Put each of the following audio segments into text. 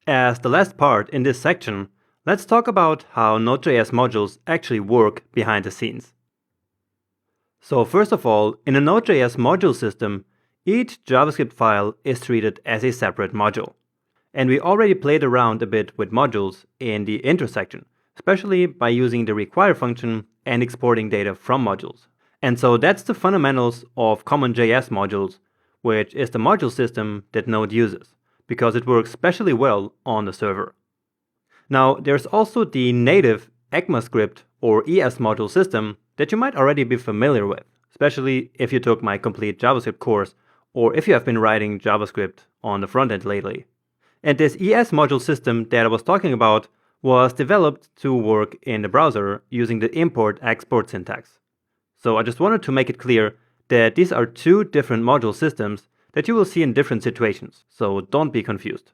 As the last part in this section, let's talk about how Node.js modules actually work behind the scenes. So first of all, in a Node.js module system, each JavaScript file is treated as a separate module. And we already played around a bit with modules in the intro section, especially by using the require function and exporting data from modules. And so that's the fundamentals of CommonJS modules, which is the module system that Node uses, because it works especially well on the server. Now, there's also the native ECMAScript or ES module system that you might already be familiar with, especially if you took my complete JavaScript course or if you have been writing JavaScript on the front end lately. And this ES module system that I was talking about was developed to work in the browser using the import-export syntax. So I just wanted to make it clear that these are two different module systems that you will see in different situations, so don't be confused.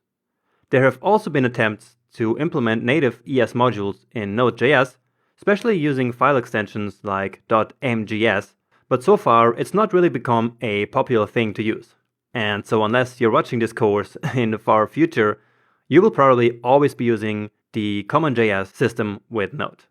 There have also been attempts to implement native ES modules in Node.js, especially using file extensions like .mjs, but so far it's not really become a popular thing to use. And so unless you're watching this course in the far future, you will probably always be using the CommonJS system with Node.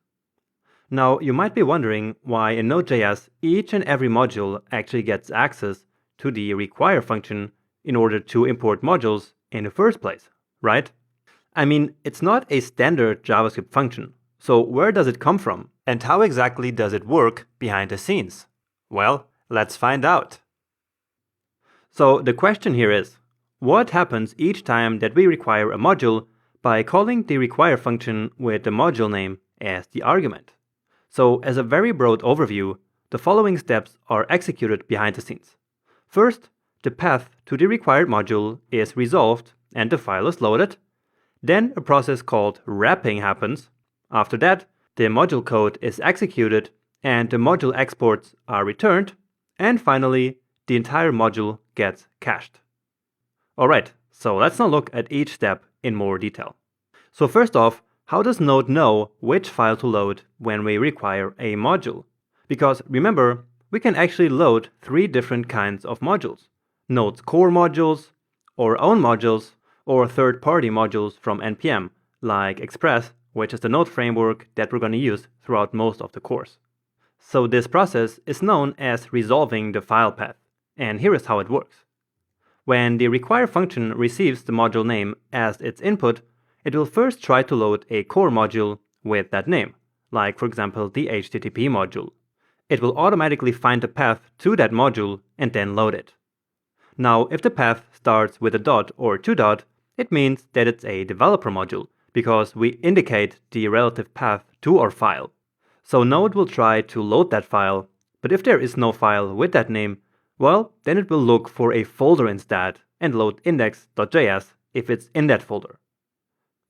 Now, you might be wondering why in Node.js each and every module actually gets access to the require function in order to import modules in the first place, right? I mean, it's not a standard JavaScript function, so where does it come from? And how exactly does it work behind the scenes? Well, let's find out. So the question here is, what happens each time that we require a module by calling the require function with the module name as the argument? So as a very broad overview, the following steps are executed behind the scenes. First, the path to the required module is resolved and the file is loaded. Then a process called wrapping happens. After that, the module code is executed and the module exports are returned. And finally, the entire module gets cached. Alright, so let's now look at each step in more detail. So first off, how does Node know which file to load when we require a module? Because remember, we can actually load three different kinds of modules. Node's core modules, our own modules, or third-party modules from NPM, like Express, which is the Node framework that we're going to use throughout most of the course. So this process is known as resolving the file path, and here is how it works. When the require function receives the module name as its input, it will first try to load a core module with that name, like for example the HTTP module. It will automatically find the path to that module and then load it. Now, if the path starts with a dot or two dot, it means that it's a developer module, because we indicate the relative path to our file. So Node will try to load that file, but if there is no file with that name, well, then it will look for a folder instead and load index.js if it's in that folder.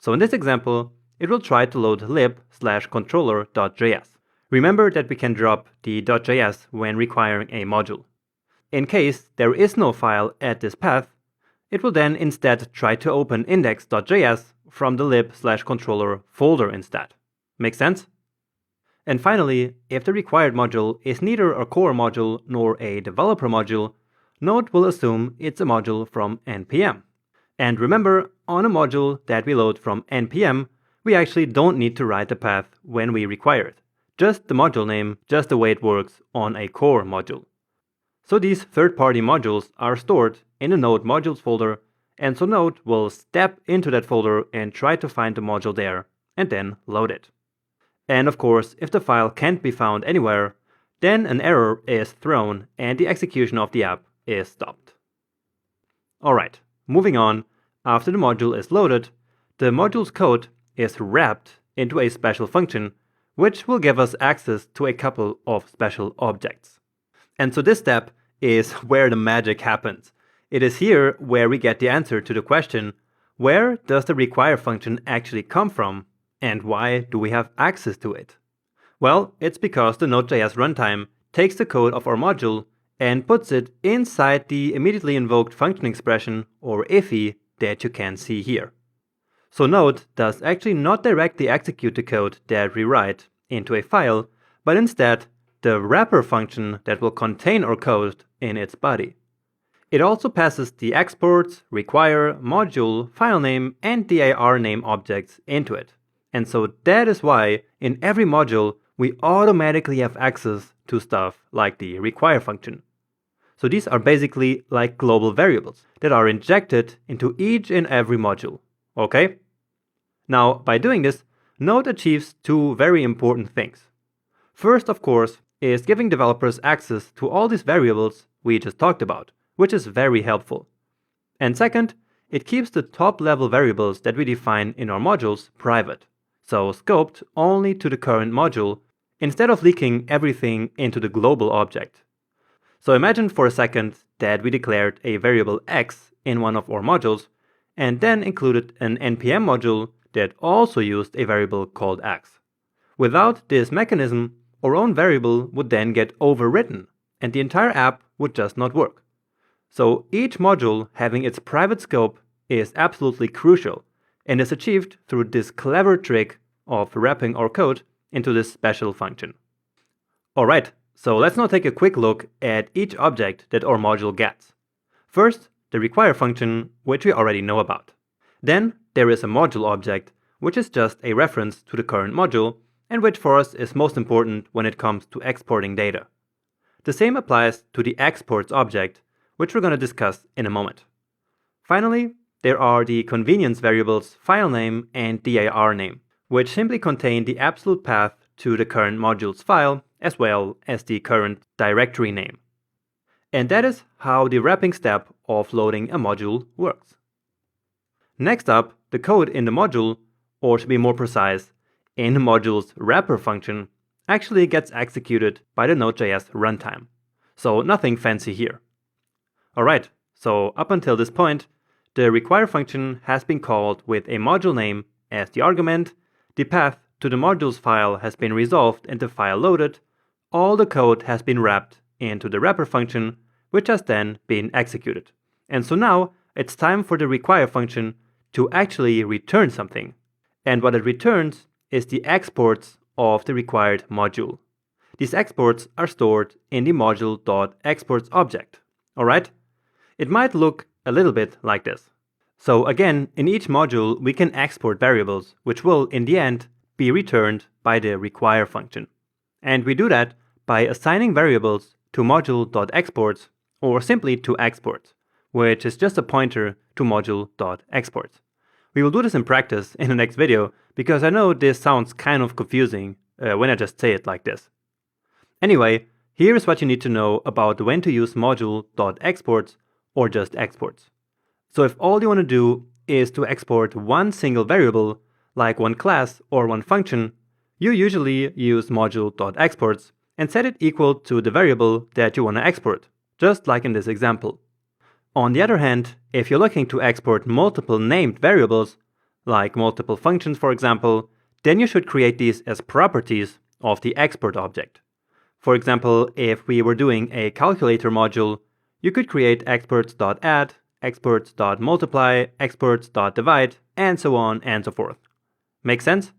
So in this example, it will try to load lib/controller.js. Remember that we can drop the .js when requiring a module. In case there is no file at this path, it will then instead try to open index.js from the lib/controller folder instead. Make sense? And finally, if the required module is neither a core module nor a developer module, Node will assume it's a module from NPM. And remember, on a module that we load from NPM, we actually don't need to write the path when we require it. Just the module name, just the way it works on a core module. So these third-party modules are stored in the Node modules folder, and so Node will step into that folder and try to find the module there, and then load it. And of course, if the file can't be found anywhere, then an error is thrown and the execution of the app is stopped. Alright, moving on, after the module is loaded, the module's code is wrapped into a special function, which will give us access to a couple of special objects. And so this step is where the magic happens. It is here where we get the answer to the question, where does the require function actually come from, and why do we have access to it? Well, it's because the Node.js runtime takes the code of our module and puts it inside the immediately invoked function expression, or IFI, that you can see here. So Node does actually not directly execute the code that we write into a file, but instead the wrapper function that will contain our code in its body. It also passes the exports, require, module, file name, and dir name objects into it. And so that is why in every module we automatically have access to stuff like the require function. So these are basically like global variables that are injected into each and every module. Okay? Now, by doing this, Node achieves two very important things. First, of course, is giving developers access to all these variables we just talked about, which is very helpful. And second, it keeps the top-level variables that we define in our modules private, so scoped only to the current module, instead of leaking everything into the global object. So imagine for a second that we declared a variable x in one of our modules, and then included an npm module that also used a variable called x. Without this mechanism, our own variable would then get overwritten, and the entire app would just not work. So each module having its private scope is absolutely crucial, and is achieved through this clever trick of wrapping our code into this special function. Alright, so let's now take a quick look at each object that our module gets. First, the require function, which we already know about. Then there is a module object, which is just a reference to the current module, and which for us is most important when it comes to exporting data. The same applies to the exports object, which we're going to discuss in a moment. Finally, there are the convenience variables file name and dir name, which simply contain the absolute path to the current module's file, as well as the current directory name. And that is how the wrapping step of loading a module works. Next up, the code in the module, or to be more precise, in the module's wrapper function, actually gets executed by the Node.js runtime. So nothing fancy here. Alright, so up until this point, the require function has been called with a module name as the argument, the path to the module's file has been resolved and the file loaded, all the code has been wrapped into the wrapper function, which has then been executed. And so now it's time for the require function to actually return something. And what it returns is the exports of the required module. These exports are stored in the module.exports object. Alright? It might look a little bit like this. So again, in each module we can export variables, which will in the end be returned by the require function. And we do that by assigning variables to module.exports or simply to exports, which is just a pointer to module.exports. We will do this in practice in the next video because I know this sounds kind of confusing when I just say it like this. Anyway, here is what you need to know about when to use module.exports or just exports. So if all you want to do is to export one single variable, like one class or one function, you usually use module.exports and set it equal to the variable that you want to export, just like in this example. On the other hand, if you're looking to export multiple named variables, like multiple functions for example, then you should create these as properties of the export object. For example, if we were doing a calculator module, you could create exports.add, exports.multiply, exports.divide, and so on and so forth. Make sense?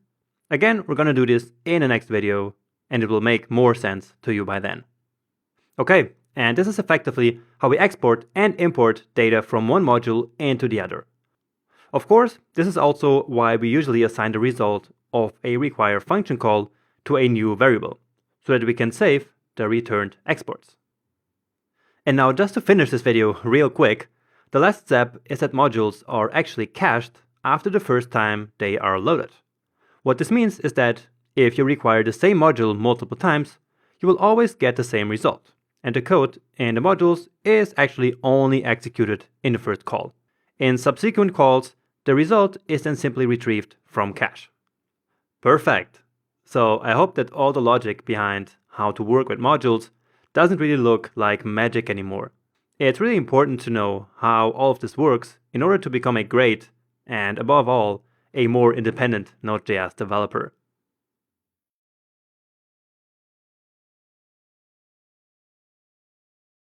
Again, we're going to do this in the next video, and it will make more sense to you by then. Okay, and this is effectively how we export and import data from one module into the other. Of course, this is also why we usually assign the result of a require function call to a new variable, so that we can save the returned exports. And now just to finish this video real quick, the last step is that modules are actually cached after the first time they are loaded. What this means is that if you require the same module multiple times, you will always get the same result, and the code in the modules is actually only executed in the first call. In subsequent calls, the result is then simply retrieved from cache. Perfect! So I hope that all the logic behind how to work with modules doesn't really look like magic anymore. It's really important to know how all of this works in order to become a great, and above all, a more independent Node.js developer.